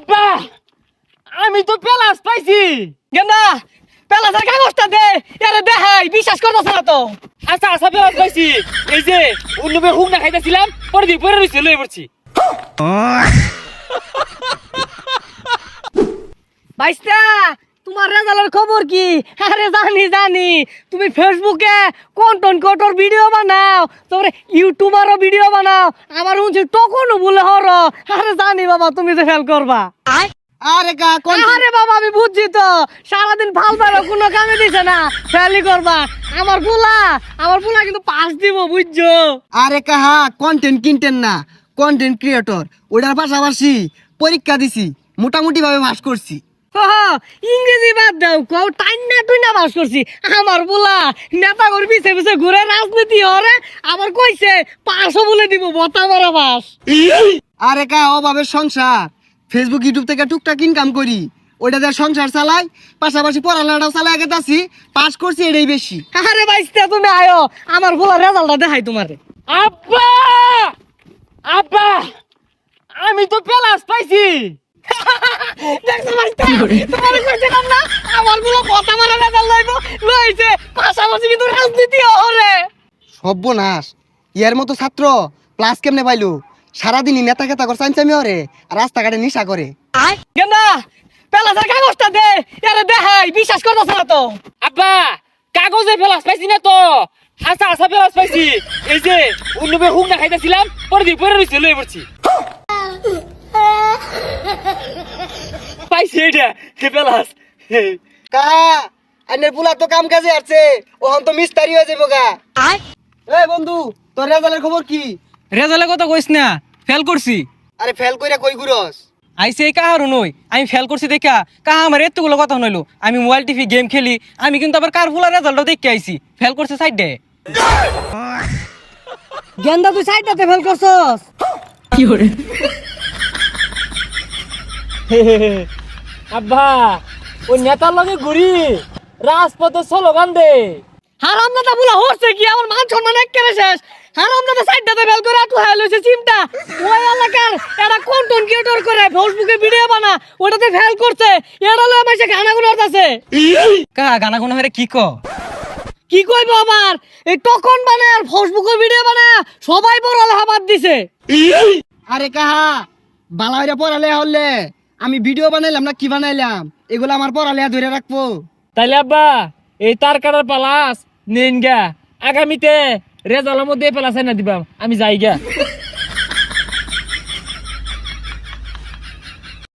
আব্বা আমি তো পেলাস পাইছি। গেন্দা পেলাসের কাগজটা দে, আরে দেখাই বিশ্বাস করতেছ না তো। আচ্ছা আচ্ছা পেলাস পাইছি, এই যে অন্যবে হুক না খাইতেছিলাম পরে দিয়ে পরে রয়েছে লয়ে পড়ছি। বাইস্তা তোমার রেজাল্টের খবর কি? আরে জানি তুমি ফেসবুকে কন্টেন্ট ক্রিয়েটর ভিডিও বানাও, তারপরে ইউটিউবারও ভিডিও বানাও, আমার উঁচু তখনও বলে হর। আরে জানি বাবা তুমি যে ফেল করবা। আরে বাবা আমি বুঝছি তো, সারাদিন ভাল ভালো কোনো কামে দিছে না, ফেলই করবা। আমার পোলা কিন্তু পাস দিব বুঝছো। আরে কাহা কন্টেন্ট কিনতেন না, কন্টেন্ট ক্রিয়েটর ওটার পাশাপাশি পরীক্ষা দিছি, মোটামুটি ভাবে পাস করছি। ইংরেজি বাদ দাও, কও টাইনা টুইনা বাস করছি। আমার পোলা নেতা করে পিছে পিছে ঘুরে রাজনীতি হরে, আবার কইছে পাঁচশো বলে দিব, বতা মারা পাস। আরে কা অভাবের সংসার, ফেসবুক ইউটিউব থেকে টুকটাক ইনকাম করি, ওইটা দিয়ে সংসার চালাই, পাশাপাশি পড়ালেখাটাও চালাই গেছি, পাস করছি এটাই বেশি। আরে বাইস্তা তুমি আয়ো, আমার পোলার রেজাল্টটা দেখাই তোমারে। আব্বা আব্বা আমি তো পেলাস পাইছি। দেখছো বাইস্তা, তোমারে কইছিলাম না আমার পোলা বতা মারা রেজাল্ট লইব, লইছে। পাশাপাশি কিন্তু রাজনীতি হরে। সর্বনাশ, ইয়ার মতো ছাত্র ক্লাস কেমনে পাইলো? সারাদিনই নেতা খেতা করে চাইচামি হরে আর রাস্তাঘাটে নিশা করে। গেন্দা পেলাসের কাগজটা দে, আরে দেখাই বিশ্বাস করতেছ না তো। আব্বা কাগজে পেলাস পাইছি না তো, আচ্ছা আচ্ছা পেলাস পাইছি, এই যে অন্যবে হুক না খাইতেছিলাম পরে দিয়ে পরে রয়েছে লয়ে পড়ছি। পাইছি এইটা পেলাস। কাহা আইনের পুলা তো কাম কাজে আসছে, ওহন তো মিস্তারি হয়ে যাবো গা। এই বন্ধু, তোর রেজাল্টের খবর কি? রেজাল্টের কথা কইস না, ফেল করছি। আরে ফেল কইরা কই ঘুরস? আইসে কাহারও নই, আমি ফেল করছি দেখা কাহা আমার এতগুলো কথা হইলো। আমি মোবাইল টিভি গেম খেলি, আমি কিন্তু আবার কার ফুলার রেজাল্টও দেখে আইছি, ফেল করছে সাইডে। গেন্দা তুই সাইডটাতে ফেল করছস। কি করে? আব্বা ওই নেতার লগে ঘুরি, রাজপথে স্লোগান দে। হারামদাদা বলা হচ্ছে কি, আমার মান সম্মান একেবারে শেষ। হারামদাদা সাইডটাতে ফেল করে আটু হয়ে লইছে চিন্তা। ওই এলাকার এরা কন্টেন্ট ক্রিয়েটর করে ফেসবুকে ভিডিও বানা, ওটাতে ফেল করছে। এটা লয় মাসে গানা গুলো আছে। কাহা গানা গুনা হরে কি ক? কি কইবো আবার, এই টকন বানায় আর ফেসবুকে ভিডিও বানায় সবাই পড়ালেখা বাদ দিছে। আরে কাহা বালা হইরা পড়ালেখা হলে আমি ভিডিও বানাইলাম না কি বানাইলাম, এগুলো আমার পড়ালেখা ধরে রাখবো। তাইলে আব্বা এই তার কাটার পালাস নেন গা, আগামীতে রেজাল্টের মধ্যে পেলাস না দিবাম, আমি যাই গা।